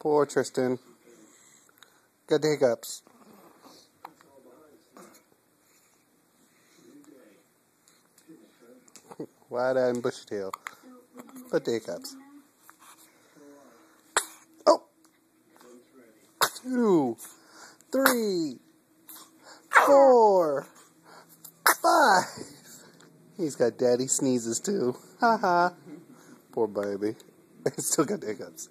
Poor Tristan. Got the hiccups. Wide-eyed and bushy tail. But the hiccups. Oh! 2, 3, 4, 5. He's got daddy sneezes too. Ha ha. Poor baby. Still got the hiccups.